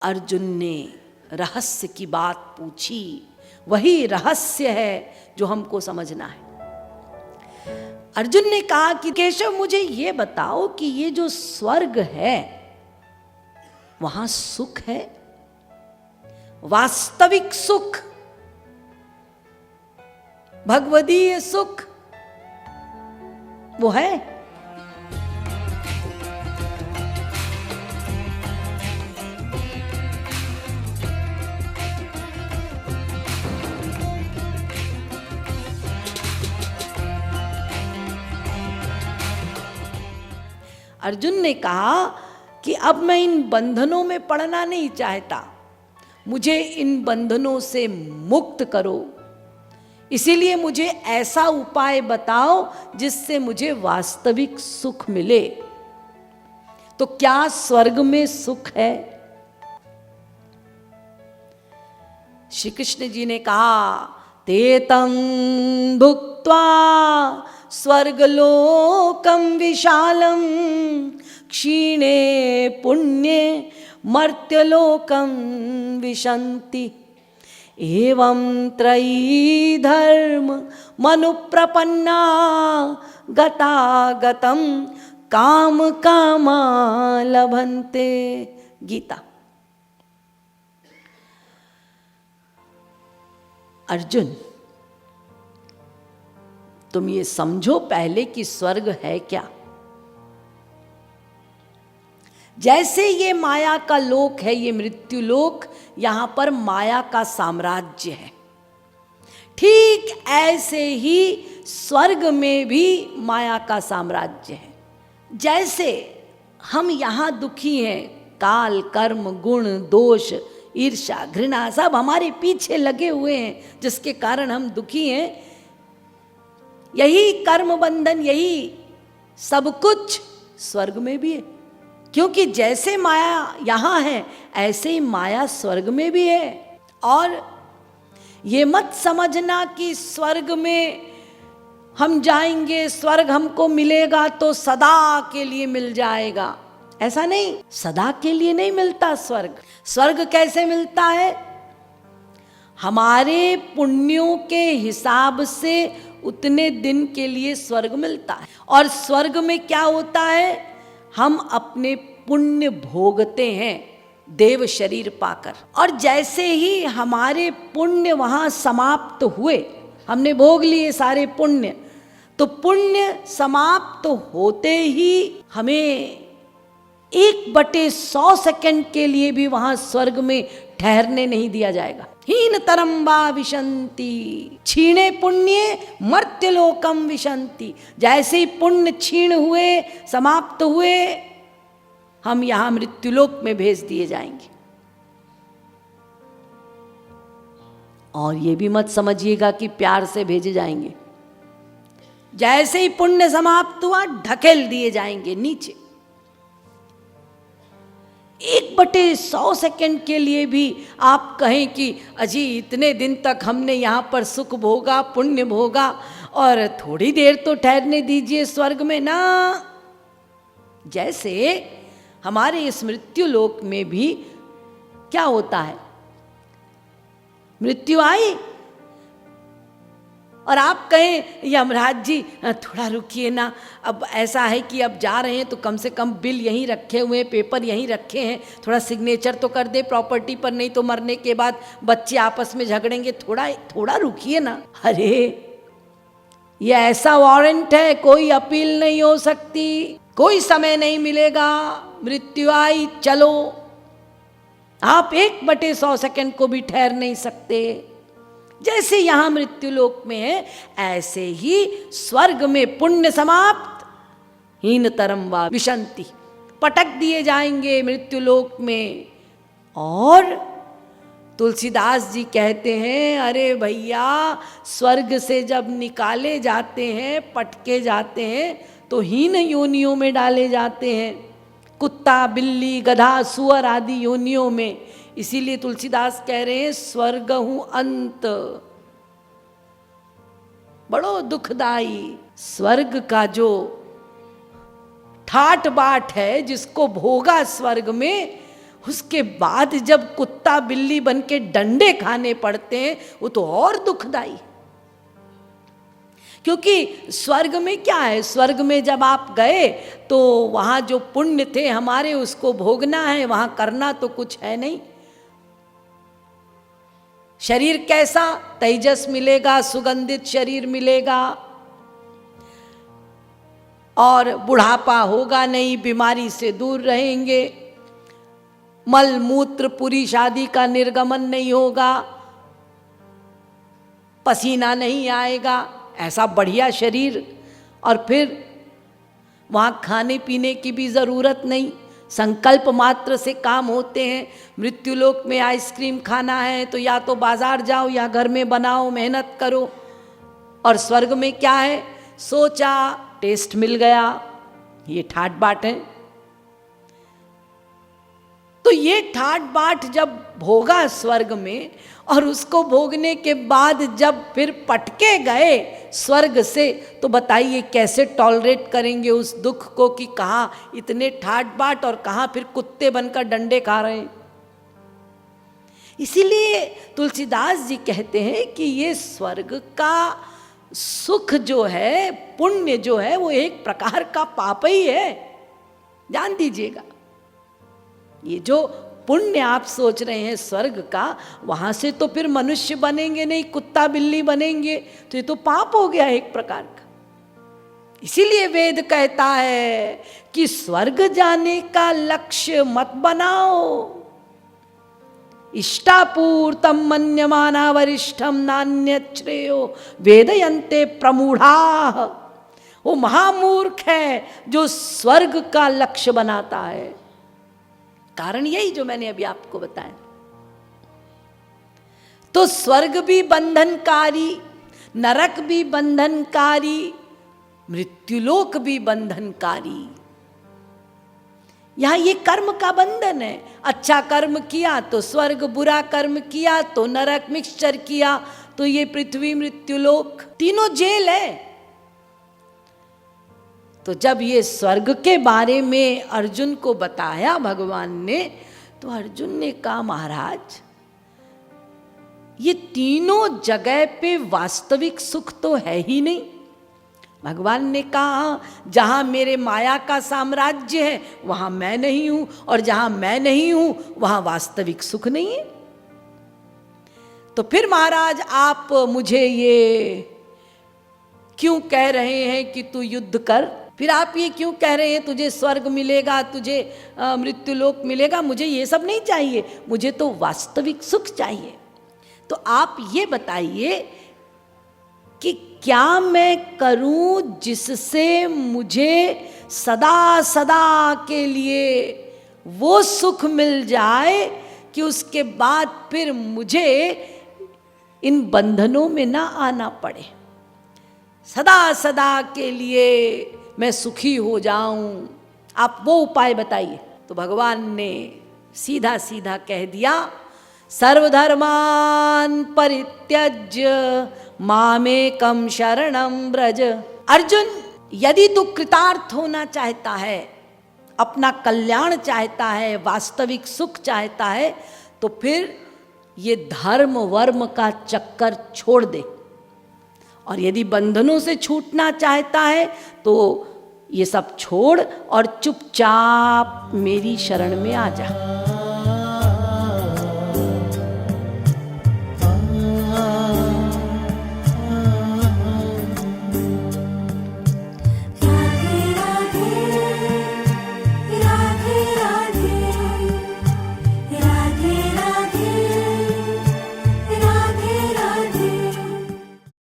अर्जुन ने रहस्य की बात पूछी, वही रहस्य है जो हमको समझना है। अर्जुन ने कहा कि केशव मुझे ये बताओ कि ये जो स्वर्ग है वहां सुख है, वास्तविक सुख, भगवदीय सुख वो है? अर्जुन ने कहा कि अब मैं इन बंधनों में पड़ना नहीं चाहता, मुझे इन बंधनों से मुक्त करो, इसीलिए मुझे ऐसा उपाय बताओ जिससे मुझे वास्तविक सुख मिले। तो क्या स्वर्ग में सुख है? श्री कृष्ण जी ने कहा, तेतं भुक्त्वा स्वर्गलोकं विशालम क्षीणे पुण्ये मर्त्यलोकं विशन्ति एवं त्रयी धर्म मनुप्रपन्ना गतागतं काम कामा लभन्ते। गीता। अर्जुन, तुम ये समझो पहले कि स्वर्ग है क्या। जैसे ये माया का लोक है, ये मृत्यु लोक, यहां पर माया का साम्राज्य है, ठीक ऐसे ही स्वर्ग में भी माया का साम्राज्य है। जैसे हम यहां दुखी हैं, काल कर्म गुण दोष ईर्ष्या घृणा सब हमारे पीछे लगे हुए हैं, जिसके कारण हम दुखी हैं, यही कर्म बंधन, यही सब कुछ स्वर्ग में भी है। क्योंकि जैसे माया यहां है ऐसे ही माया स्वर्ग में भी है। और ये मत समझना कि स्वर्ग में हम जाएंगे, स्वर्ग हमको मिलेगा तो सदा के लिए मिल जाएगा, ऐसा नहीं। सदा के लिए नहीं मिलता स्वर्ग। स्वर्ग कैसे मिलता है? हमारे पुण्यों के हिसाब से उतने दिन के लिए स्वर्ग मिलता है। और स्वर्ग में क्या होता है? हम अपने पुण्य भोगते हैं देव शरीर पाकर। और जैसे ही हमारे पुण्य वहां समाप्त हुए, हमने भोग लिए सारे पुण्य, तो पुण्य समाप्त होते ही हमें 1/100 सेकंड के लिए भी वहां स्वर्ग में ठहरने नहीं दिया जाएगा। हीन तरम्बा विशंति क्षीणे पुण्ये मर्त्यलोकम विशंति। जैसे ही पुण्य क्षीण हुए, समाप्त हुए, हम यहां मृत्युलोक में भेज दिए जाएंगे। और ये भी मत समझिएगा कि प्यार से भेजे जाएंगे। जैसे ही पुण्य समाप्त हुआ, ढकेल दिए जाएंगे नीचे। 1/100 सेकंड के लिए भी आप कहें कि अजी इतने दिन तक हमने यहाँ पर सुख भोगा, पुण्य भोगा, और थोड़ी देर तो ठहरने दीजिए स्वर्ग में ना। जैसे हमारे इस मृत्यु लोक में भी क्या होता है, मृत्यु आई और आप कहें यमराज जी थोड़ा रुकिए ना, अब ऐसा है कि अब जा रहे हैं तो कम से कम बिल यहीं रखे हुए हैं, पेपर यहीं रखे हैं, थोड़ा सिग्नेचर तो कर दे प्रॉपर्टी पर, नहीं तो मरने के बाद बच्चे आपस में झगड़ेंगे, थोड़ा रुकिए ना। अरे ये ऐसा वारंट है, कोई अपील नहीं हो सकती, कोई समय नहीं मिलेगा, मृत्यु आई चलो। आप 1/100 सेकंड को भी ठहर नहीं सकते। जैसे यहां मृत्युलोक में है, ऐसे ही स्वर्ग में पुण्य समाप्त हीन तरम वा विशंति, पटक दिए जाएंगे मृत्युलोक में। और तुलसीदास जी कहते हैं, अरे भैया स्वर्ग से जब निकाले जाते हैं, पटके जाते हैं, तो हीन योनियों में डाले जाते हैं, कुत्ता बिल्ली गधा सुअर आदि योनियों में। इसीलिए तुलसीदास कह रहे हैं, स्वर्ग हूं अंत बड़ो दुखदाई। स्वर्ग का जो ठाट बाट है, जिसको भोगा स्वर्ग में, उसके बाद जब कुत्ता बिल्ली बन के डंडे खाने पड़ते हैं वो तो और दुखदाई। क्योंकि स्वर्ग में क्या है, स्वर्ग में जब आप गए तो वहां जो पुण्य थे हमारे उसको भोगना है, वहां करना तो कुछ है नहीं। शरीर कैसा, तेजस मिलेगा, सुगंधित शरीर मिलेगा और बुढ़ापा होगा नहीं, बीमारी से दूर रहेंगे, मल मूत्र पूरी शादी का निर्गमन नहीं होगा, पसीना नहीं आएगा, ऐसा बढ़िया शरीर। और फिर वहाँ खाने पीने की भी ज़रूरत नहीं, संकल्प मात्र से काम होते हैं। मृत्युलोक में आइसक्रीम खाना है तो या तो बाजार जाओ या घर में बनाओ, मेहनत करो। और स्वर्ग में क्या है, सोचा टेस्ट मिल गया, ये ठाट बाट है। तो ये ठाट बाट जब भोगा स्वर्ग में, और उसको भोगने के बाद जब फिर पटके गए स्वर्ग से, तो बताइए कैसे टॉलरेट करेंगे उस दुख को कि कहाँ इतने ठाट बाट और कहाँ फिर कुत्ते बनकर डंडे खा रहे हैं। इसीलिए तुलसीदास जी कहते हैं कि ये स्वर्ग का सुख जो है, पुण्य जो है, वो एक प्रकार का पाप ही है, जान दीजिएगा। ये जो पुण्य आप सोच रहे हैं स्वर्ग का, वहां से तो फिर मनुष्य बनेंगे नहीं, कुत्ता बिल्ली बनेंगे, तो ये तो पाप हो गया एक प्रकार का। इसीलिए वेद कहता है कि स्वर्ग जाने का लक्ष्य मत बनाओ, इष्टापूर्तम मन्यमाना वरिष्ठम नान्यत् श्रेयो वेदयन्ते प्रमूढ़ा। वो महामूर्ख है जो स्वर्ग का लक्ष्य बनाता है। कारण यही जो मैंने अभी आपको बताया। तो स्वर्ग भी बंधनकारी, नरक भी बंधनकारी, मृत्युलोक भी बंधनकारी। यहां ये कर्म का बंधन है। अच्छा कर्म किया तो स्वर्ग, बुरा कर्म किया तो नरक, मिक्सचर किया तो ये पृथ्वी मृत्युलोक, तीनों जेल है। तो जब ये स्वर्ग के बारे में अर्जुन को बताया भगवान ने, तो अर्जुन ने कहा महाराज ये तीनों जगह पे वास्तविक सुख तो है ही नहीं। भगवान ने कहा जहां मेरे माया का साम्राज्य है वहां मैं नहीं हूं, और जहां मैं नहीं हूं वहां वास्तविक सुख नहीं है। तो फिर महाराज आप मुझे ये क्यों कह रहे हैं कि तू युद्ध कर, फिर आप ये क्यों कह रहे हैं तुझे स्वर्ग मिलेगा, तुझे मृत्युलोक मिलेगा। मुझे ये सब नहीं चाहिए, मुझे तो वास्तविक सुख चाहिए। तो आप ये बताइए कि क्या मैं करूं जिससे मुझे सदा सदा के लिए वो सुख मिल जाए कि उसके बाद फिर मुझे इन बंधनों में ना आना पड़े, सदा सदा के लिए मैं सुखी हो जाऊं। आप वो उपाय बताइए। तो भगवान ने सीधा सीधा कह दिया, सर्वधर्मान परित्यज्य मामेकम शरणं व्रज। अर्जुन, यदि तू कृतार्थ होना चाहता है, अपना कल्याण चाहता है, वास्तविक सुख चाहता है, तो फिर ये धर्म वर्म का चक्कर छोड़ दे। और यदि बंधनों से छूटना चाहता है तो ये सब छोड़ और चुपचाप मेरी शरण में आ जा।